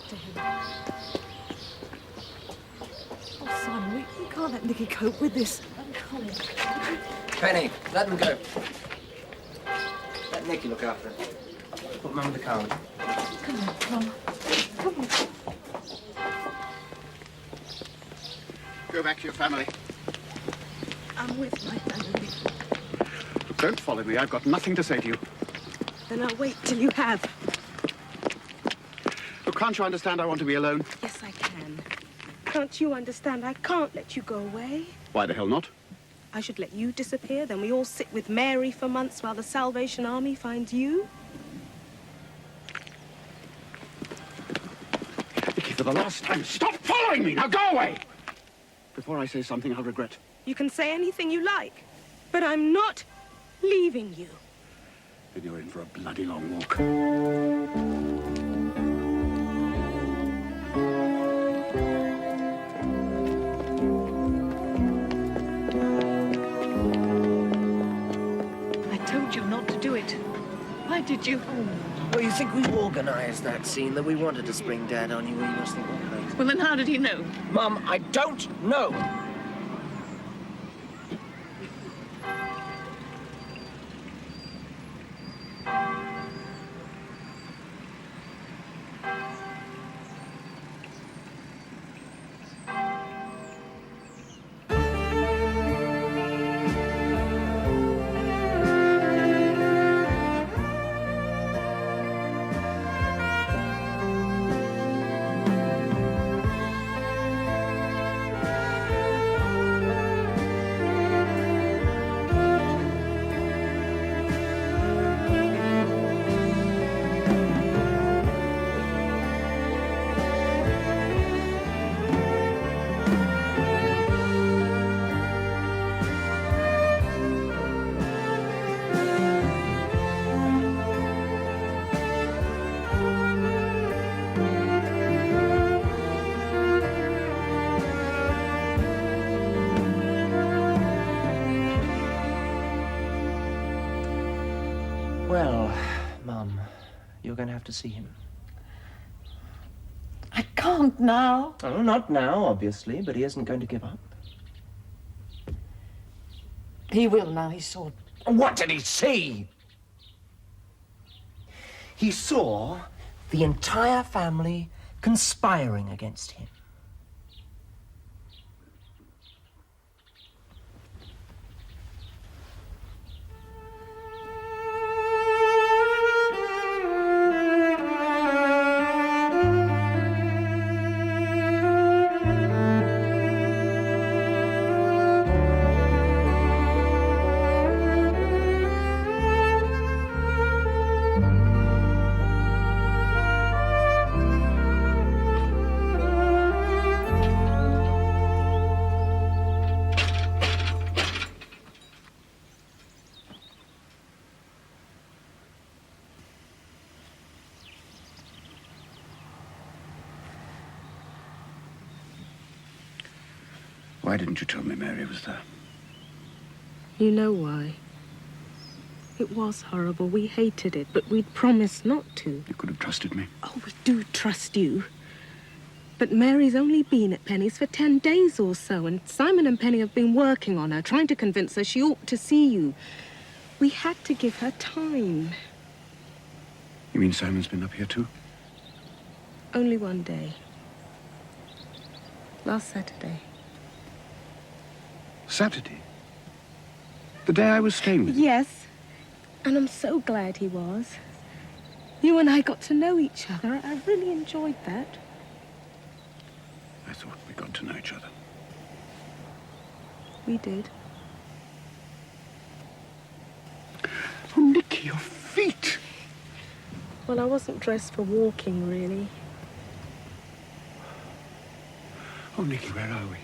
to him. Oh, Simon, we can't let Nicky cope with this. Come on. Penny, let them go. Let Nicky look after it. Put Mum in the car. Come on, Mum. Come on. Go back to your family. I'm with my family. Don't follow me. I've got nothing to say to you. Then I'll wait till you have. Look, can't you understand I want to be alone? Yes, I can. Can't you understand I can't let you go away? Why the hell not? I should let you disappear, then we all sit with Mary for months while the Salvation Army finds you? Nicky, for the last time, stop following me! Now go away! Before I say something I'll regret. You can say anything you like, but I'm not leaving you. Then you're in for a bloody long walk. I told you not to do it. Why did you? Well, you think we organised that scene, that we wanted to spring Dad on you? Well, you must think we're crazy. Well, then how did he know? Mum, I don't know. Well, Mum, you're going to have to see him. I can't now. Oh, not now, obviously, but he isn't going to give up. He will now. He saw. What did he see? He saw the entire family conspiring against him. Why didn't you tell me Mary was there? You know why. It was horrible. We hated it, but we'd promised not to. You could have trusted me. Oh, we do trust you. But Mary's only been at Penny's for 10 days or so, and Simon and Penny have been working on her, trying to convince her she ought to see you. We had to give her time. You mean Simon's been up here too? Only one day. Last Saturday. Saturday? The day I was staying with you? Yes, and I'm so glad he was. You and I got to know each other. I really enjoyed that. I thought we got to know each other. We did. Oh, Nicky, your feet! Well, I wasn't dressed for walking, really. Oh, Nicky, where are we?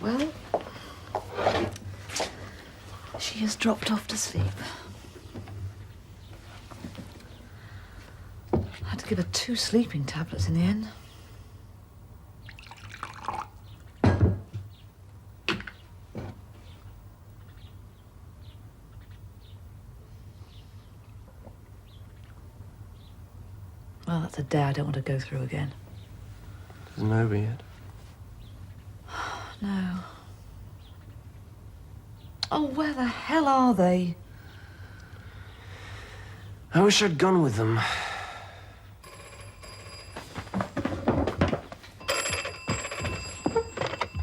Well, she has dropped off to sleep. I had to give her 2 sleeping tablets in the end. Well, that's a day I don't want to go through again. Isn't it over yet? No. Oh, where the hell are they? I wish I'd gone with them.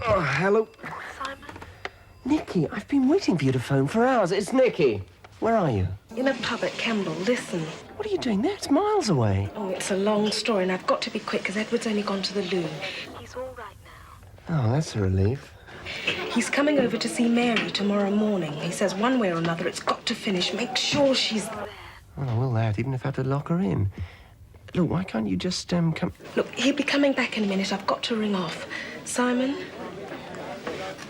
Oh, hello. Simon? Nicky, I've been waiting for you to phone for hours. It's Nicky. Where are you? In a pub at Kemble. Listen. What are you doing there? It's miles away. Oh, it's a long story, and I've got to be quick because Edward's only gone to the loo. He's all right now. Oh, that's a relief. He's coming over to see Mary tomorrow morning. He says one way or another it's got to finish. Make sure she's there. Well, I will that, even if I have to lock her in. Look, why can't you just, come... Look, he'll be coming back in a minute. I've got to ring off. Simon,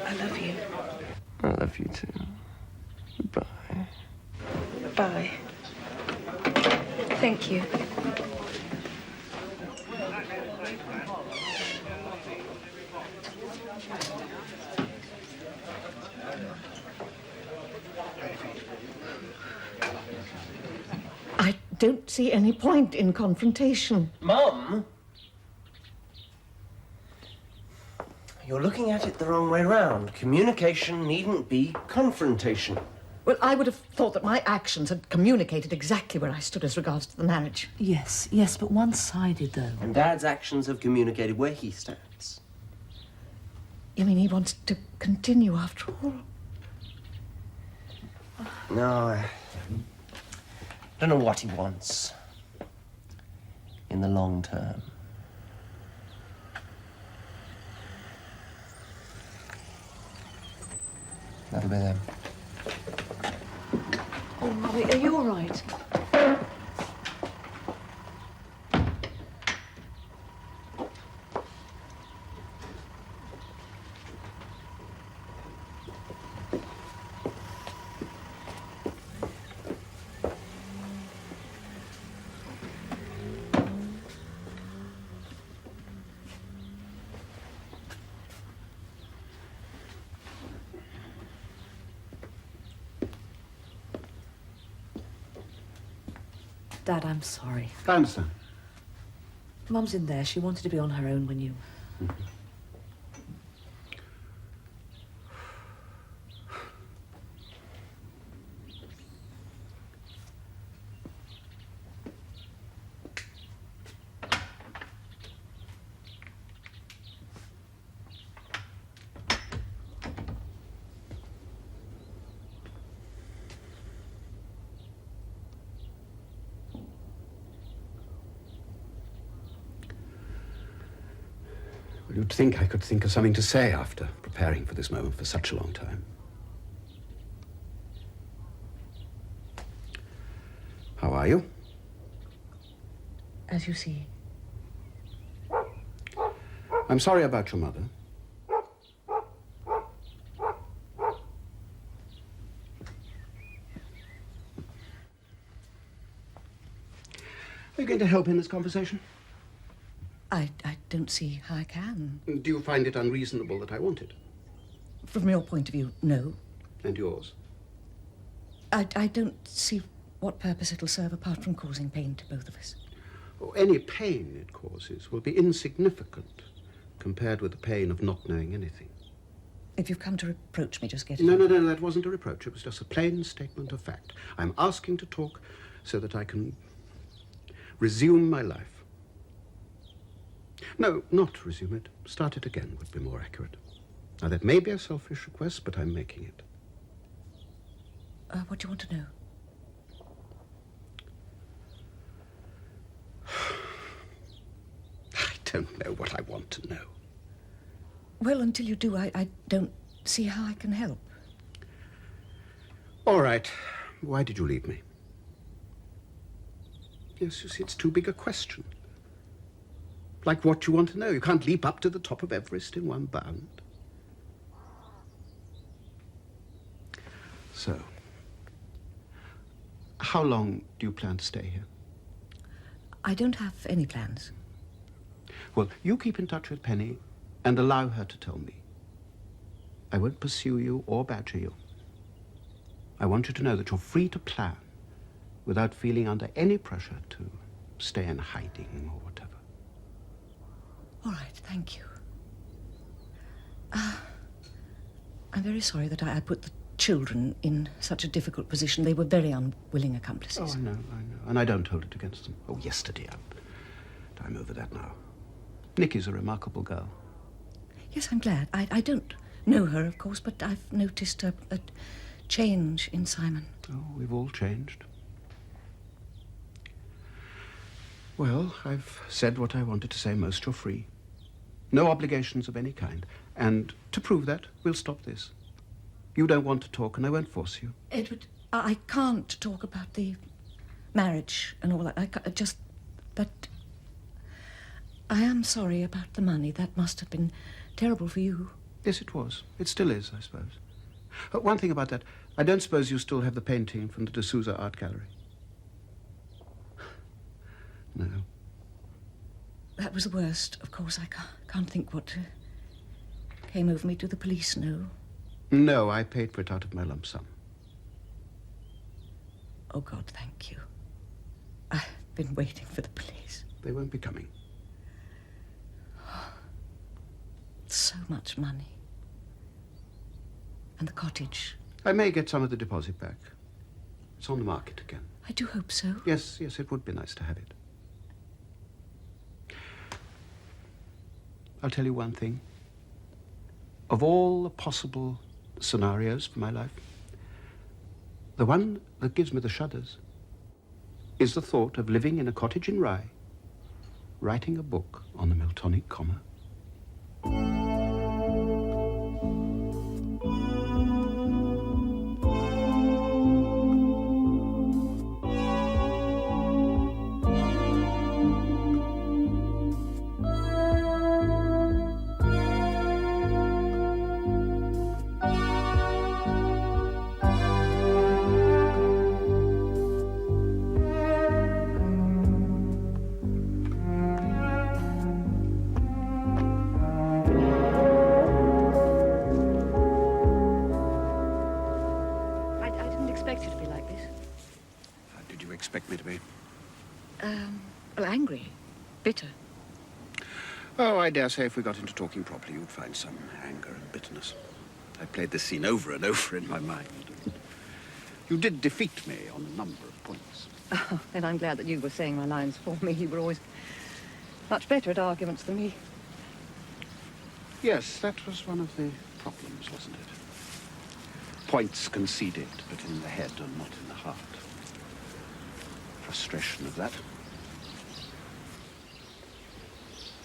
I love you. I love you too. Goodbye. Bye. Thank you. I don't see any point in confrontation. Mum? You're looking at it the wrong way round. Communication needn't be confrontation. Well, I would have thought that my actions had communicated exactly where I stood as regards to the marriage. Yes, yes, but one-sided, though. And Dad's actions have communicated where he stands. You mean he wants to continue after all? No, I don't know what he wants in the long term. That'll be them. Oh, Mummy, are you all right? Dad, I'm sorry. I understand. Mum's in there. She wanted to be on her own when you... Well, you'd think I could think of something to say after preparing for this moment for such a long time. How are you? As you see. I'm sorry about your mother. Are you going to help in this conversation? I don't see how I can. Do you find it unreasonable that I want it? From your point of view, no. And yours? I don't see what purpose it'll serve apart from causing pain to both of us. Oh, any pain it causes will be insignificant compared with the pain of not knowing anything. If you've come to reproach me, just get it No, out. no, no, that wasn't a reproach. It was just a plain statement of fact. I'm asking to talk so that I can resume my life. No, not resume it. Start it again would be more accurate. Now, that may be a selfish request, but I'm making it. What do you want to know? I don't know what I want to know. Well, until you do, I don't see how I can help. All right. Why did you leave me? Yes, you see, it's too big a question. Like what you want to know. You can't leap up to the top of Everest in one bound. So, how long do you plan to stay here? I don't have any plans. Well, you keep in touch with Penny and allow her to tell me. I won't pursue you or badger you. I want you to know that you're free to plan without feeling under any pressure to stay in hiding or whatever. All right, thank you. I'm very sorry that I put the children in such a difficult position. They were very unwilling accomplices. Oh, I know. And I don't hold it against them. Oh, yesterday. I'm over that now. Nikki's a remarkable girl. Yes, I'm glad. I don't know her, of course, but I've noticed a change in Simon. Oh, we've all changed. Well, I've said what I wanted to say. Most you're free. No obligations of any kind. And to prove that, we'll stop this. You don't want to talk, and I won't force you. Edward, I can't talk about the marriage and all that. I can't, but I am sorry about the money. That must have been terrible for you. Yes, it was. It still is, I suppose. One thing about that. I don't suppose you still have the painting from the de Souza Art Gallery? No. That was the worst, of course. I can't think what came over me. Do the police know? No, I paid for it out of my lump sum. Oh, God, thank you. I've been waiting for the police. They won't be coming. So much money. And the cottage. I may get some of the deposit back. It's on the market again. I do hope so. Yes, it would be nice to have it. I'll tell you one thing. Of all the possible scenarios for my life, the one that gives me the shudders is the thought of living in a cottage in Rye, writing a book on the Miltonic comma. Well, angry. Bitter. Oh, I dare say if we got into talking properly, you'd find some anger and bitterness. I played this scene over and over in my mind. You did defeat me on a number of points. Oh, then I'm glad that you were saying my lines for me. You were always much better at arguments than me. Yes, that was one of the problems, wasn't it? Points conceded, but in the head and not in the heart. Frustration of that.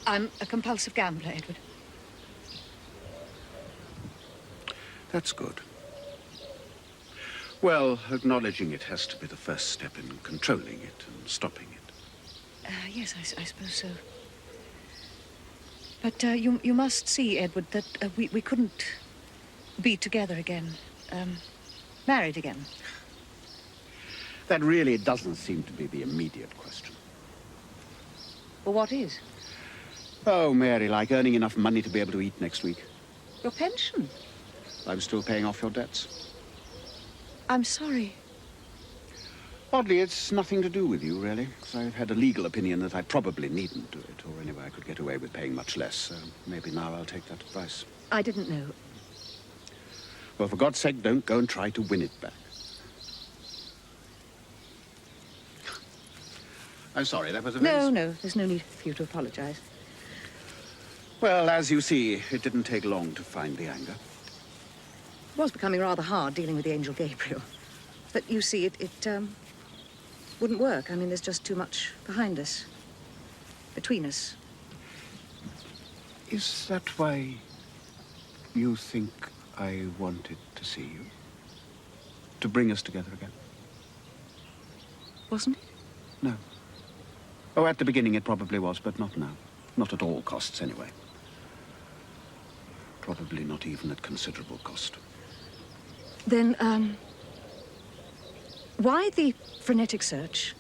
I'm a compulsive gambler, Edward. That's good. Well, acknowledging it has to be the first step in controlling it and stopping it. Yes, I suppose so. But you must see, Edward, that we couldn't be together again. Married again. That really doesn't seem to be the immediate question. Well, what is? Oh, Mary, like earning enough money to be able to eat next week. Your pension. I'm still paying off your debts. I'm sorry. Oddly, it's nothing to do with you, really, because I've had a legal opinion that I probably needn't do it, or anyway, I could get away with paying much less, so maybe now I'll take that advice. I didn't know. Well, for God's sake, don't go and try to win it back. I'm sorry, that was a very... No, there's no need for you to apologize. Well, as you see, it didn't take long to find the anger. It was becoming rather hard dealing with the angel Gabriel. But you see, it wouldn't work. I mean, there's just too much behind us. Between us. Is that why you think I wanted to see you? To bring us together again? Wasn't it? No. Oh, at the beginning it probably was, but not now. Not at all costs, anyway. Probably not even at considerable cost. Then, Why the frenetic search?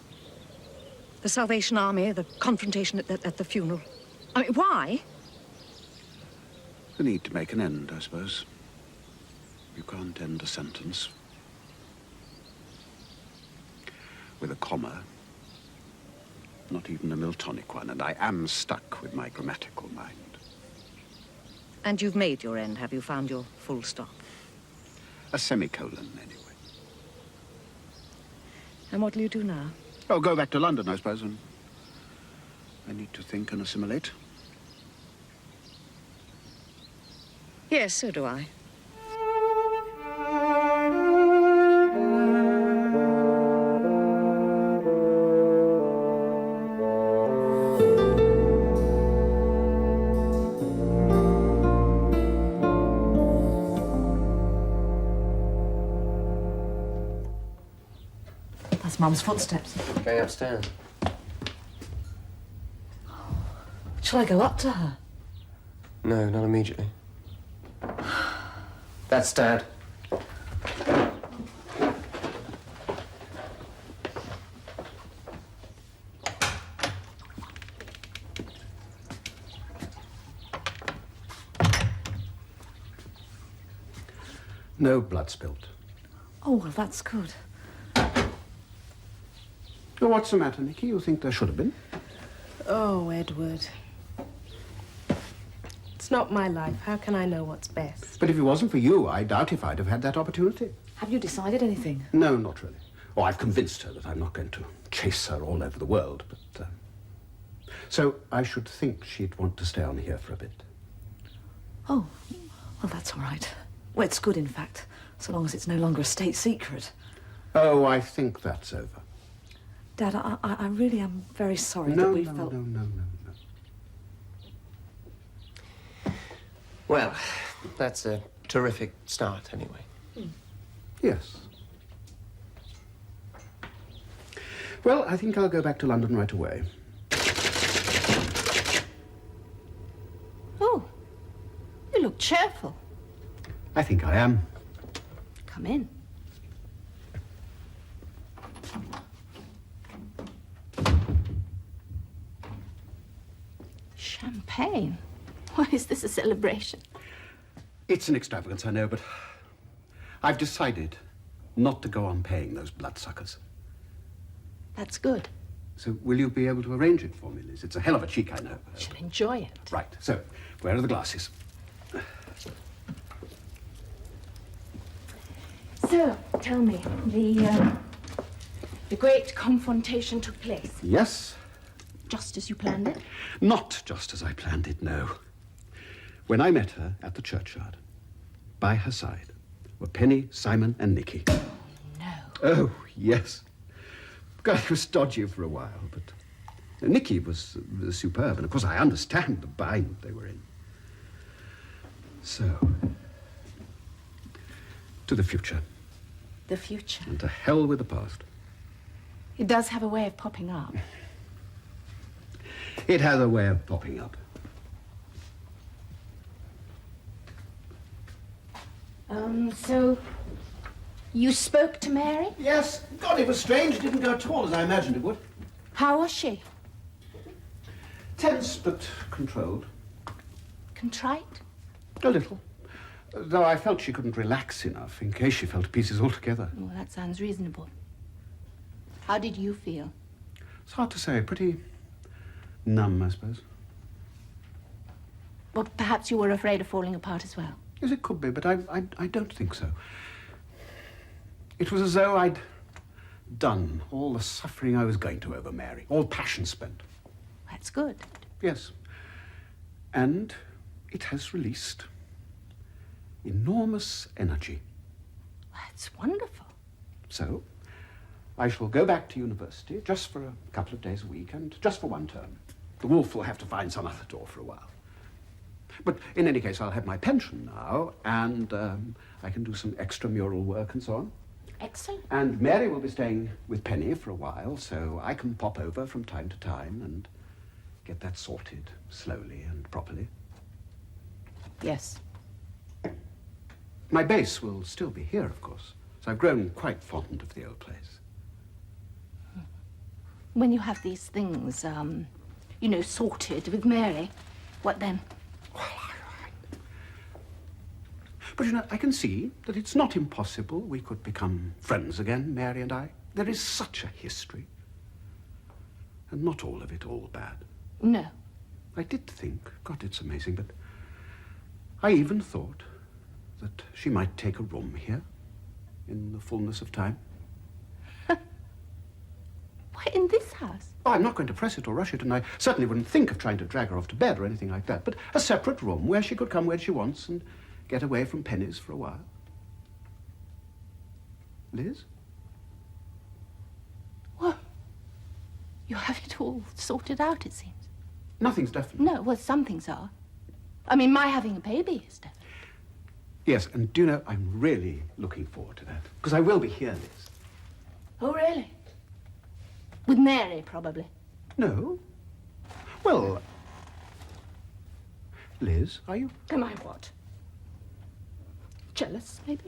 The Salvation Army, the confrontation at the funeral. I mean, why? The need to make an end, I suppose. You can't end a sentence with a comma. Not even a Miltonic one, and I am stuck with my grammatical mind. And you've made your end, have you? Found your full stop? A semicolon, anyway. And what'll you do now? Oh, go back to London, I suppose, and I need to think and assimilate. Yes, so do I. That's Mum's footsteps. Going upstairs. Shall I go up to her? No, not immediately. That's Dad. No blood spilt. Oh, well, that's good. Oh, what's the matter, Nicky? You think there should have been? Oh, Edward. It's not my life. How can I know what's best? But if it wasn't for you, I doubt if I'd have had that opportunity. Have you decided anything? No, not really. Oh, I've convinced her that I'm not going to chase her all over the world, but... So I should think she'd want to stay on here for a bit. Oh, well, that's all right. Well, it's good, in fact, so long as it's no longer a state secret. Oh, I think that's over. Dad, I really am very sorry that No, we no, felt... no. Well, that's a terrific start, anyway. Yes. Well, I think I'll go back to London right away. Oh, you look cheerful. I think I am. Come in. Champagne? Why is this a celebration? It's an extravagance, I know, but I've decided not to go on paying those bloodsuckers. That's good. So will you be able to arrange it for me, Liz? It's a hell of a cheek, I know. You should enjoy it. Right, so where are the glasses? So, tell me, the great confrontation took place Yes. just as you planned it? Not just as I planned it, no. When I met her at the churchyard, by her side were Penny, Simon, and Nicky. No. Oh, yes. God, it was dodgy for a while, but Nicky was superb, and of course I understand the bind they were in. So, to the future, The future. and to hell with the past. It does have a way of popping up. It has a way of popping up. So you spoke to Mary? Yes. God, it was strange. It didn't go at all as I imagined it would. How was she? Tense, but controlled. Contrite? A little. Though I felt she couldn't relax enough in case she fell to pieces altogether. Well, that sounds reasonable. How did you feel? It's hard to say. Pretty numb, I suppose. Well, perhaps you were afraid of falling apart as well. Yes, it could be, but I don't think so. It was as though I'd done all the suffering I was going to over Mary, all passion spent. That's good. Yes. And it has released enormous energy. That's wonderful. So, I shall go back to university just for a couple of days a week and just for one term. The wolf will have to find some other door for a while. But in any case, I'll have my pension now, and I can do some extramural work and so on. Excellent. And Mary will be staying with Penny for a while, so I can pop over from time to time and get that sorted slowly and properly. Yes. My base will still be here, of course, so I've grown quite fond of the old place. When you have these things, you know, sorted with Mary, what then? But you know, I can see that it's not impossible we could become friends again, Mary and I. There is such a history. And not all of it all bad. No. I did think, God, it's amazing, but I even thought that she might take a room here in the fullness of time. Why, in this house? Oh, I'm not going to press it or rush it, and I certainly wouldn't think of trying to drag her off to bed or anything like that, but a separate room where she could come when she wants and get away from Penny's for a while. Liz? Well, you have it all sorted out, it seems. Nothing's definite. No, well, some things are. I mean, my having a baby is definite. Yes, and do you know, I'm really looking forward to that, because I will be here, Liz. Oh, really? With Mary, probably. No. Well, Liz, are you? Am I what? Jealous, maybe?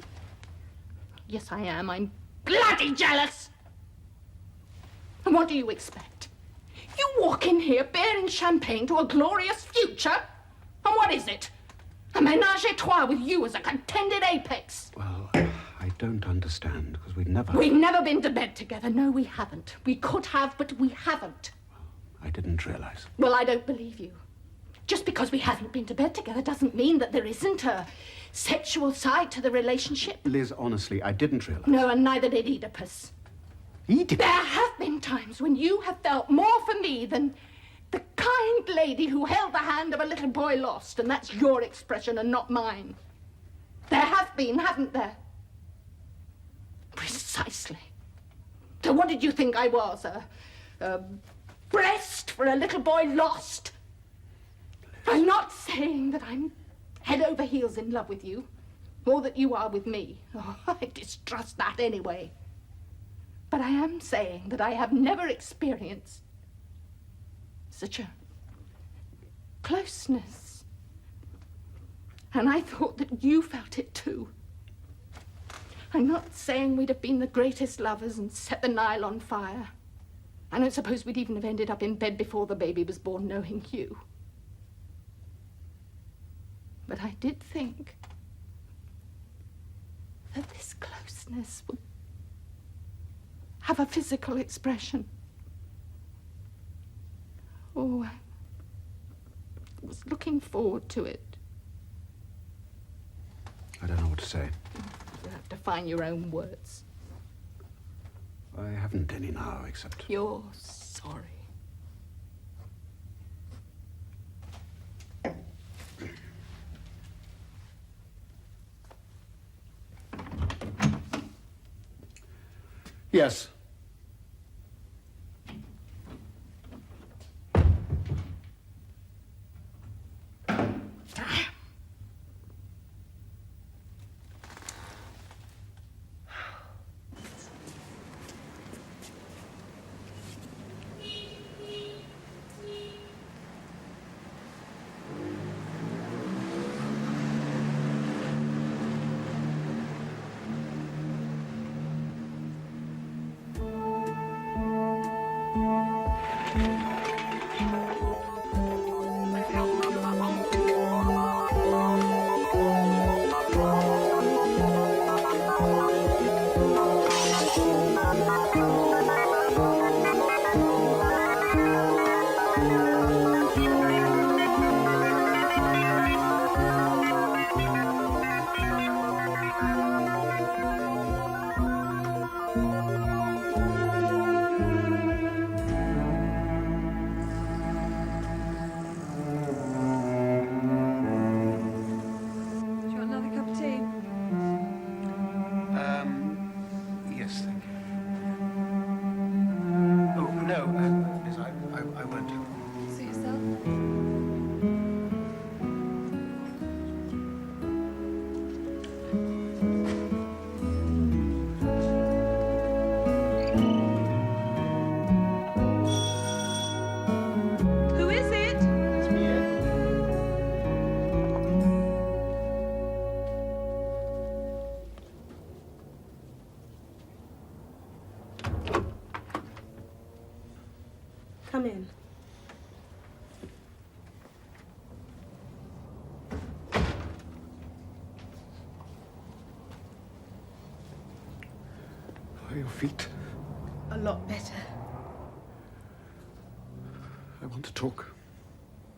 Yes, I am. I'm bloody jealous! And what do you expect? You walk in here bearing champagne to a glorious future? And what is it? A ménage à trois with you as a contended apex? Well, I don't understand, because we've never... We've never been to bed together. No, we haven't. We could have, but we haven't. I didn't realize. Well, I don't believe you. Just because we haven't been to bed together doesn't mean that there isn't a sexual side to the relationship. Liz, honestly, I didn't realize. No, and neither did Oedipus. Oedipus? There have been times when you have felt more for me than the kind lady who held the hand of a little boy lost, and that's your expression and not mine. There have been, haven't there? Precisely. So what did you think I was? A breast for a little boy lost? I'm not saying that I'm head over heels in love with you, or that you are with me. Oh, I distrust that anyway. But I am saying that I have never experienced such a closeness. And I thought that you felt it too. I'm not saying we'd have been the greatest lovers and set the Nile on fire. I don't suppose we'd even have ended up in bed before the baby was born, knowing you. But I did think that this closeness would have a physical expression. Oh, I was looking forward to it. I don't know what to say. You have to find your own words. I haven't any now, except... You're sorry. Yes. Come in. How are your feet? A lot better. I want to talk.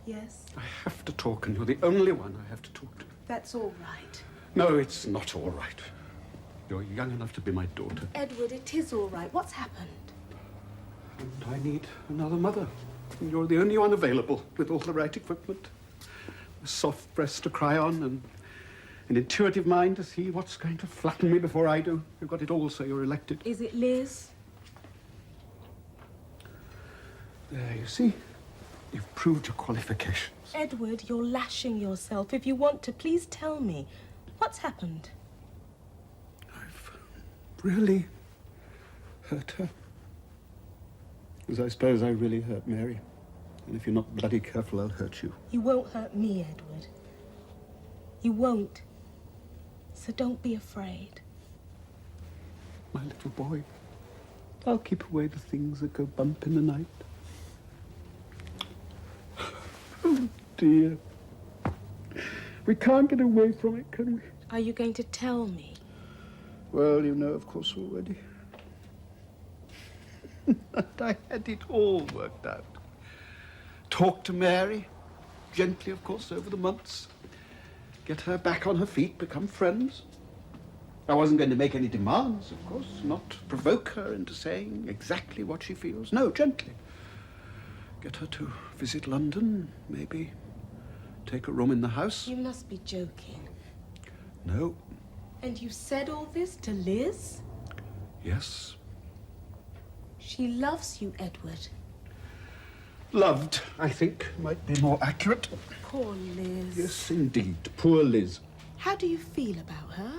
Yes, I have to talk, and you're the only one I have to talk to. that's all right. No, it's not all right. You're young enough to be my daughter. Edward, it is all right. What's happened? And I need another mother. And you're the only one available with all the right equipment. A soft breast to cry on and an intuitive mind to see what's going to flatten me before I do. You've got it all, so you're elected. Is it Liz? There, you see? You've proved your qualifications. Edward, you're lashing yourself. If you want to, please tell me. What's happened? I've really hurt her. As I suppose I really hurt Mary. And if you're not bloody careful, I'll hurt you. You won't hurt me, Edward. You won't. So don't be afraid. My little boy. I'll keep away the things that go bump in the night. Oh, dear. We can't get away from it, can we? Are you going to tell me? Well, you know, of course, already. I had it all worked out. Talk to Mary, gently, of course, over the months. Get her back on her feet, become friends. I wasn't going to make any demands, of course, not provoke her into saying exactly what she feels. No, gently. Get her to visit London, maybe take a room in the house. You must be joking. No. And you said all this to Liz? Yes. She loves you, Edward. Loved, I think, might be more accurate. Poor Liz. Yes, indeed. Poor Liz. How do you feel about her?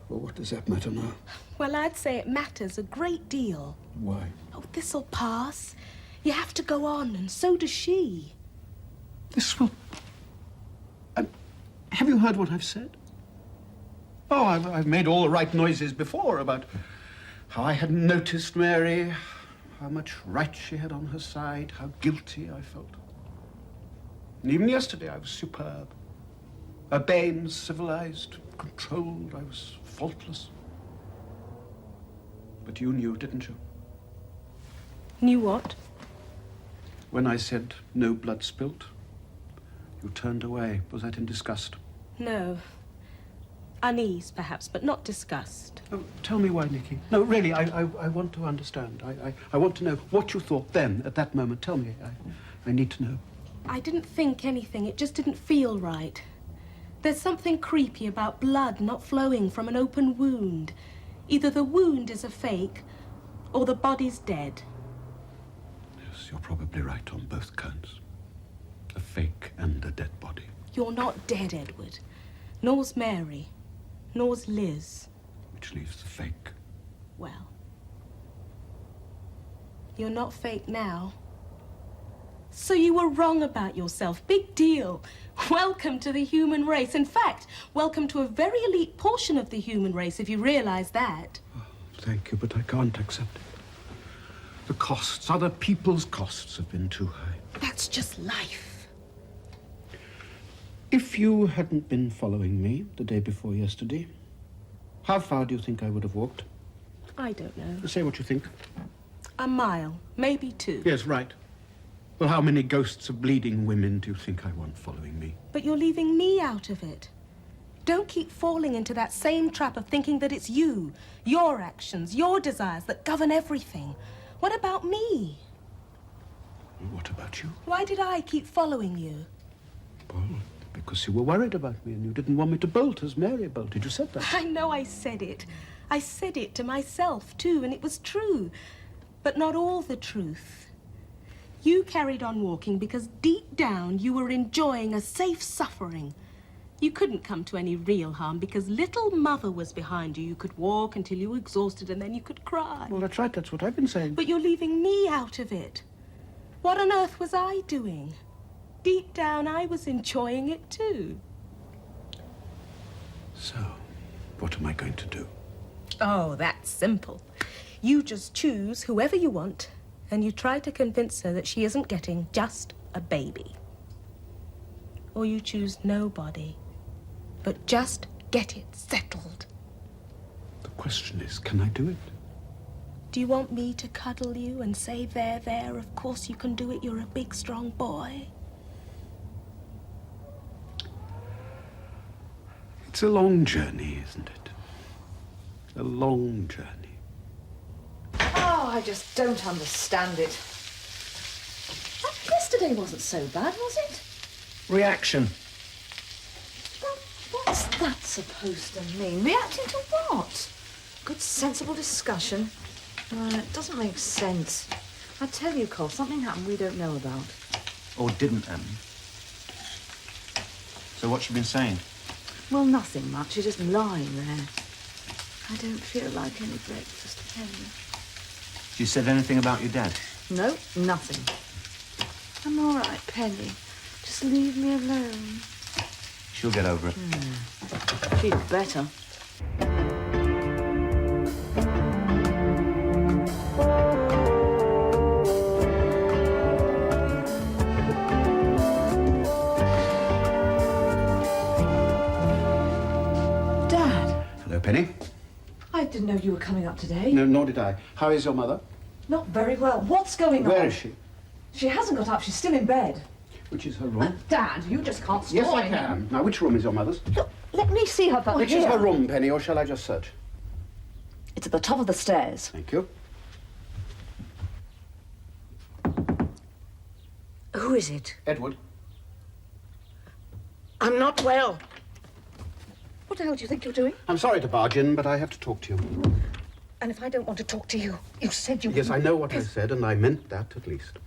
Well, what does that matter now? Well, I'd say it matters a great deal. Why? Oh, this'll pass. You have to go on, and so does she. This will... have you heard what I've said? Oh, I've made all the right noises before about how I hadn't noticed Mary, how much right she had on her side, how guilty I felt. And even yesterday I was superb. Urbane, civilized, controlled. I was faultless. But you knew, didn't you? Knew what? When I said no blood spilt, you turned away. Was that in disgust? No. Unease, perhaps, but not disgust. Oh, tell me why, Nikki. No, really, I want to understand. I want to know what you thought then, at that moment. Tell me. I need to know. I didn't think anything. It just didn't feel right. There's something creepy about blood not flowing from an open wound. Either the wound is a fake, or the body's dead. Yes, you're probably right on both counts. A fake and a dead body. You're not dead, Edward. Nor's Mary. Nor's Liz. Which leaves the fake. Well, you're not fake now. So you were wrong about yourself. Big deal. Welcome to the human race. In fact, welcome to a very elite portion of the human race, if you realize that. Oh, thank you, but I can't accept it. The costs, other people's costs, have been too high. That's just life. If you hadn't been following me the day before yesterday, how far do you think I would have walked? I don't know. Say what you think. A mile, maybe 2. Yes, right. Well, how many ghosts of bleeding women do you think I want following me? But you're leaving me out of it. Don't keep falling into that same trap of thinking that it's you, your actions, your desires that govern everything. What about me? What about you? Why did I keep following you? Well, because you were worried about me and you didn't want me to bolt as Mary bolted. You said that. I know I said it. I said it to myself, too, and it was true. But not all the truth. You carried on walking because deep down you were enjoying a safe suffering. You couldn't come to any real harm because little Mother was behind you. You could walk until you were exhausted and then you could cry. Well, that's right. That's what I've been saying. But you're leaving me out of it. What on earth was I doing? Deep down, I was enjoying it too. So, what am I going to do? Oh, that's simple. You just choose whoever you want and you try to convince her that she isn't getting just a baby. Or you choose nobody, but just get it settled. The question is, can I do it? Do you want me to cuddle you and say, there, of course you can do it, you're a big, strong boy? It's a long journey, isn't it? A long journey. Oh, I just don't understand it. Yesterday wasn't so bad, was it? Reaction. Well, what's that supposed to mean? Reacting to what? Good, sensible discussion. It doesn't make sense. I tell you, Cole, something happened we don't know about. Or didn't happen. So what's she been saying? Well, nothing much. She's just lying there. I don't feel like any breakfast, Penny. She said anything about your dad? No, nothing. I'm all right, Penny. Just leave me alone. She'll get over it. She'd better. Dad, Hello, Penny. I didn't know you were coming up today. No, nor did I. How is your mother? Not very well. What's going on? Where is she? She hasn't got up. She's still in bed. Which is her room? Dad, you just can't store Yes, I him. can. Now, which room is your mother's? Look, let me see her. Which is her room, Penny, or shall I just search? It's at the top of the stairs. Thank you. Who is it? Edward. I'm not well. What the hell do you think you're doing? I'm sorry to barge in, but I have to talk to you. And if I don't want to talk to you, you said you Yes, I know what I said, and I meant that at least.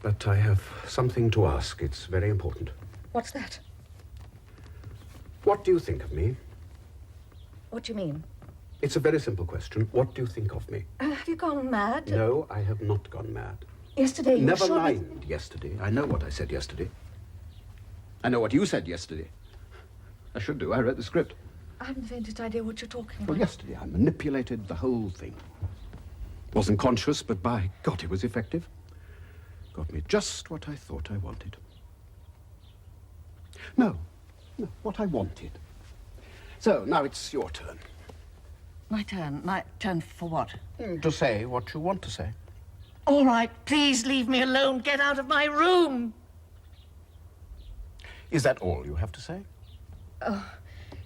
But I have something to ask. It's very important. What's that? What do you think of me? What do you mean? It's a very simple question. What do you think of me? Have you gone mad? No, I have not gone mad. Yesterday you Never showed me- mind yesterday. I know what I said yesterday. I know what you said yesterday. I should do. I read the script. I haven't the faintest idea what you're talking about. Well, yesterday I manipulated the whole thing. Wasn't conscious, but by God, it was effective. Got me just what I thought I wanted. No, what I wanted. So, now it's your turn. My turn? My turn for what? To say what you want to say. All right, please leave me alone. Get out of my room. Is that all you have to say?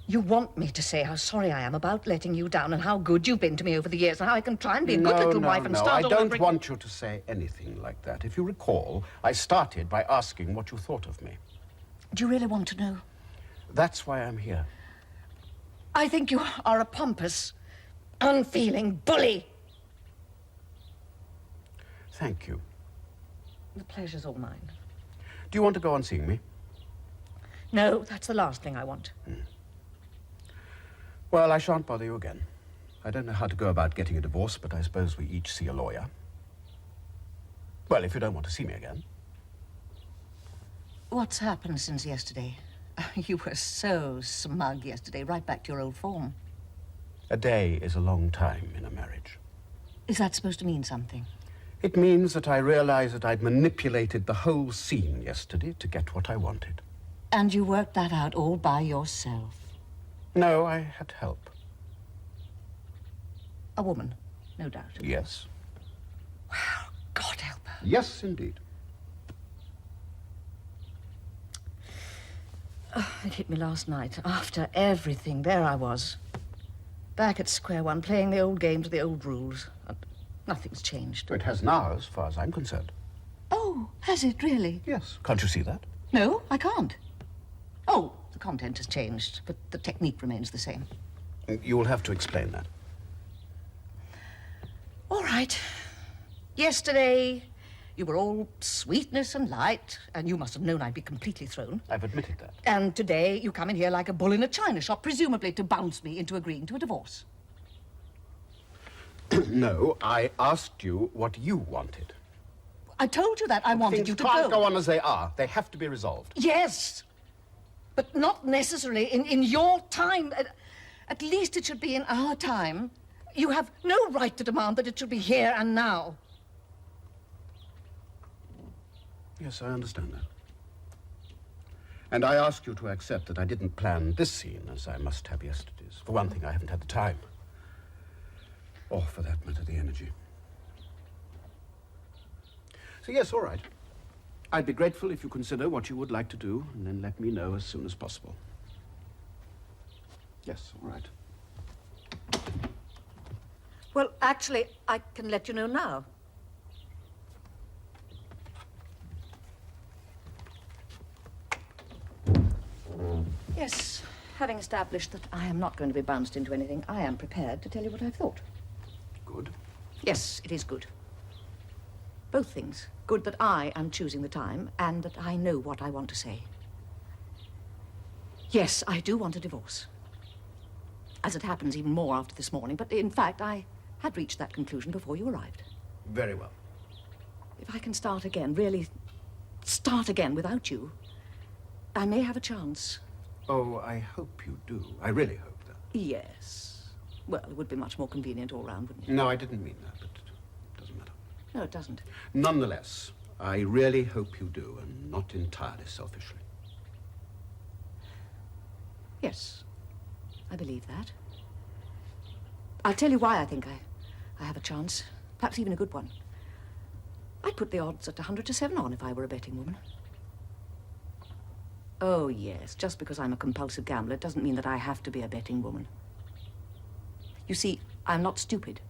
You want me to say how sorry I am about letting you down and how good you've been to me over the years and how I can try and be a good little wife and no, start I all over don't again. want you to say anything like that. If you recall, I started by asking what you thought of me. Do you really want to know? That's why I'm here. I think you are a pompous, unfeeling bully. Thank you. The pleasure's all mine. Do you want to go on seeing me? No, that's the last thing I want. Well, I shan't bother you again. I don't know how to go about getting a divorce, but I suppose we each see a lawyer. Well, if you don't want to see me again. What's happened since yesterday? You were so smug yesterday, right back to your old form. A day is a long time in a marriage. Is that supposed to mean something? It means that I realized that I'd manipulated the whole scene yesterday to get what I wanted. And you worked that out all by yourself? No, I had help. A woman, no doubt. Yes. Well, God help her. Yes, indeed. It hit me last night. After everything, there I was. Back at square one, playing the old game to the old rules. And nothing's changed. It has now, as far as I'm concerned. Oh, has it really? Yes. Can't you see that? No, I can't. Oh, the content has changed, but the technique remains the same. You will have to explain that. All right. Yesterday, you were all sweetness and light, and you must have known I'd be completely thrown. I've admitted that. And today, you come in here like a bull in a china shop, presumably to bounce me into agreeing to a divorce. No, I asked you what you wanted. I told you that. I wanted Things you to can't go. go on as they are. They have to be resolved. Yes, but not necessarily in your time. At least it should be in our time. You have no right to demand that it should be here and now. Yes, I understand that. And I ask you to accept that I didn't plan this scene as I must have yesterday's. For one thing, I haven't had the time. Or, for that matter, the energy. So, yes, all right. I'd be grateful if you consider what you would like to do, and then let me know as soon as possible. Yes, all right. Well, actually, I can let you know now. Yes, having established that I am not going to be bounced into anything, I am prepared to tell you what I've thought. Good. Yes, it is good. Both things. Good that I am choosing the time, and that I know what I want to say. Yes, I do want a divorce. As it happens, even more after this morning, but in fact, I had reached that conclusion before you arrived. Very well. If I can start again, really start again without you, I may have a chance. Oh, I hope you do. I really hope that. Yes. Well, it would be much more convenient all round, wouldn't it? No, I didn't mean that, but it doesn't matter. No, it doesn't. Nonetheless, I really hope you do, and not entirely selfishly. Yes, I believe that. I'll tell you why I think I have a chance, perhaps even a good one. I'd put the odds at 100 to 7 on if I were a betting woman. Oh, yes, just because I'm a compulsive gambler doesn't mean that I have to be a betting woman. You see, I'm not stupid,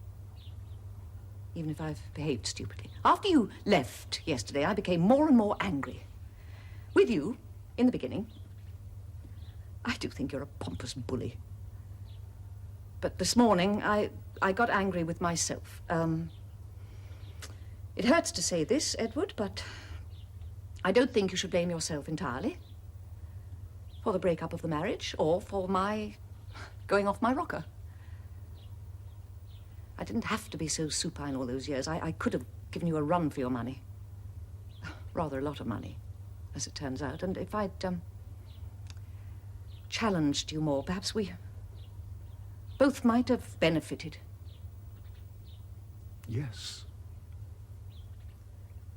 even if I've behaved stupidly. After you left yesterday, I became more and more angry. With you, in the beginning. I do think you're a pompous bully. But this morning, I got angry with myself. It hurts to say this, Edward, but I don't think you should blame yourself entirely for the breakup of the marriage or for my going off my rocker. I didn't have to be so supine all those years. I could have given you a run for your money. Rather a lot of money, as it turns out. And if I'd challenged you more, perhaps we both might have benefited. Yes.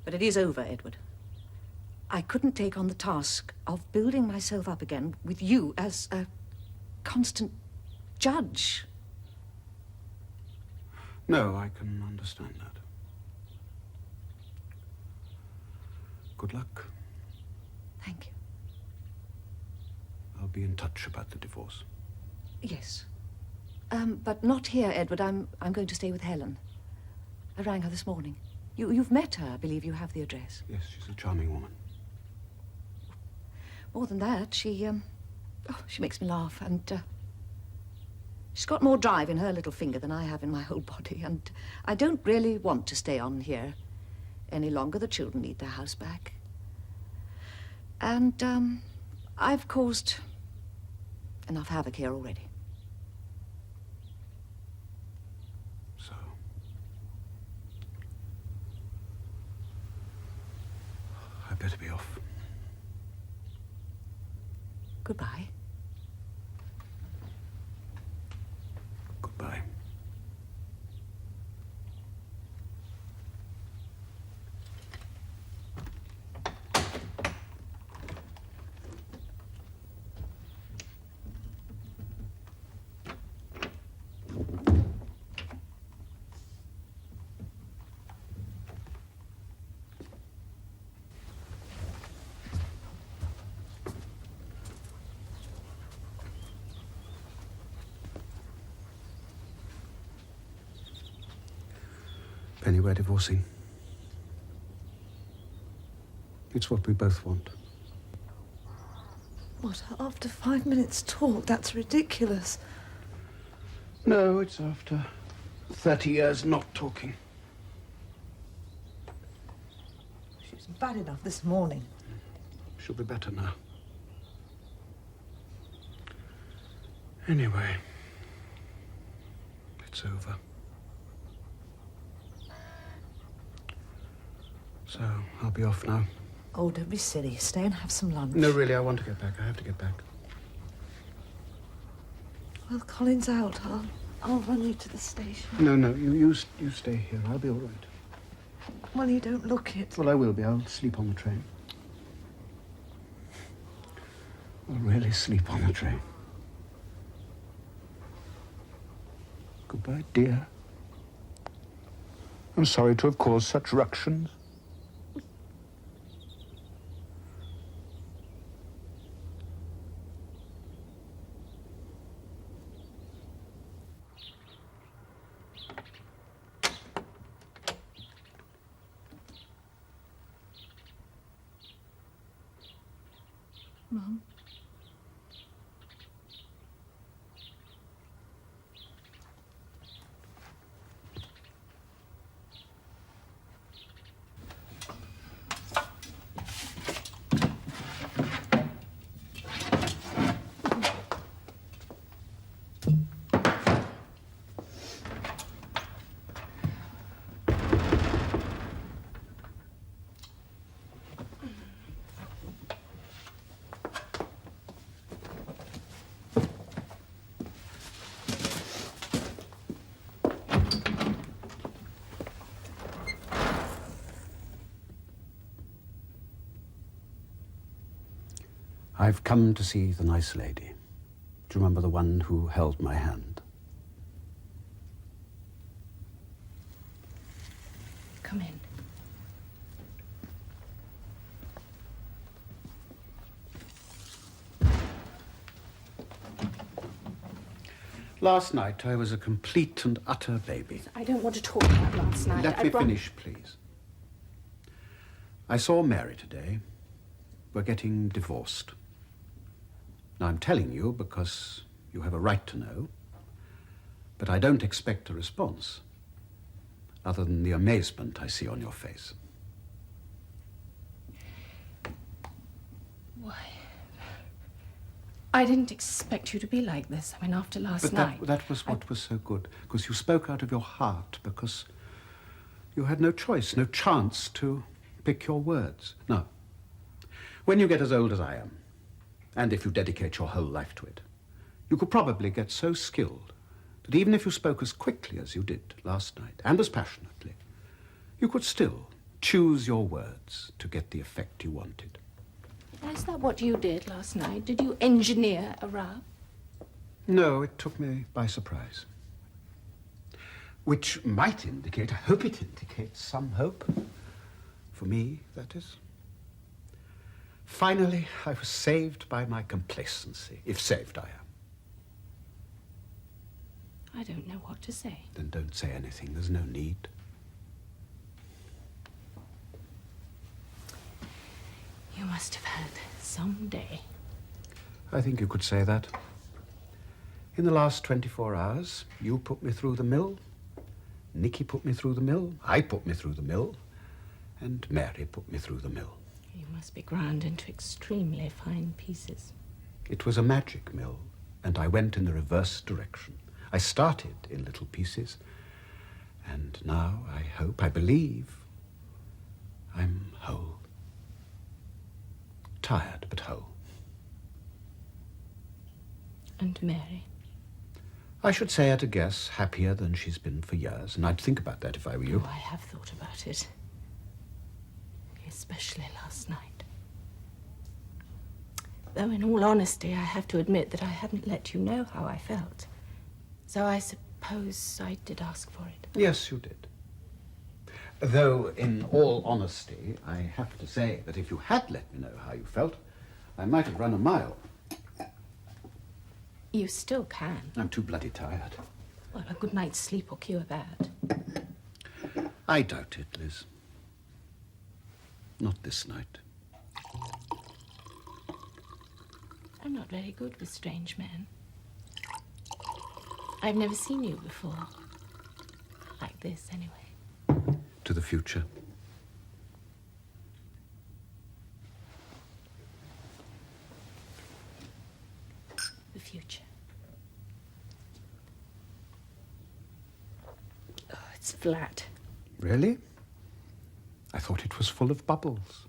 But it is over, Edward. I couldn't take on the task of building myself up again with you as a constant judge. No, I can understand that. Good luck. Thank you. I'll be in touch about the divorce. Yes. But not here, Edward. I'm going to stay with Helen. I rang her this morning. You've met her, I believe you have the address. Yes, she's a charming woman. More than that, she makes me laugh, and she's got more drive in her little finger than I have in my whole body, and I don't really want to stay on here any longer. The children need their house back. And I've caused enough havoc here already. So, I better be off. Goodbye. Goodbye. Penny, we're divorcing. It's what we both want. What, after 5 minutes' talk? That's ridiculous. No, it's after 30 years not talking. She was bad enough this morning. She'll be better now. Anyway, it's over. So, I'll be off now. Oh, don't be silly. Stay and have some lunch. No, really, I want to get back. I have to get back. Well, Colin's out. I'll run you to the station. No, you stay here. I'll be all right. Well, you don't look it. Well, I will be. I'll sleep on the train. I'll really sleep on the train. Goodbye, dear. I'm sorry to have caused such ructions. Mum? I've come to see the nice lady. Do you remember the one who held my hand? Come in. Last night, I was a complete and utter baby. I don't want to talk about last night. Let me finish, please. I saw Mary today. We're getting divorced. Now, I'm telling you because you have a right to know, but I don't expect a response, other than the amazement I see on your face. Why? I didn't expect you to be like this. I mean, after last night. But that was what was so good, because you spoke out of your heart, because you had no choice, no chance to pick your words. Now, when you get as old as I am, and if you dedicate your whole life to it, you could probably get so skilled that even if you spoke as quickly as you did last night, and as passionately, you could still choose your words to get the effect you wanted. Is that what you did last night? Did you engineer a row? No, it took me by surprise. Which might indicate, I hope it indicates some hope. For me, that is. Finally, I was saved by my complacency, if saved I am. I don't know what to say. Then don't say anything. There's no need. You must have heard someday. I think you could say that. In the last 24 hours, you put me through the mill, Nicky put me through the mill, I put me through the mill, and Mary put me through the mill. You must be ground into extremely fine pieces. It was a magic mill, and I went in the reverse direction. I started in little pieces, and now I hope, I believe, I'm whole. Tired, but whole. And Mary? I should say at a guess, happier than she's been for years, and I'd think about that if I were you. Oh, I have thought about it. Especially last night. Though, in all honesty, I have to admit that I hadn't let you know how I felt. So I suppose I did ask for it. Yes, you did. Though, in all honesty, I have to say that if you had let me know how you felt, I might have run a mile. You still can. I'm too bloody tired. Well, a good night's sleep will cure that. I doubt it, Liz. Not this night. I'm not very good with strange men. I've never seen you before. Like this, anyway. To the future. The future. Oh, it's flat. Really? I thought it was full of bubbles.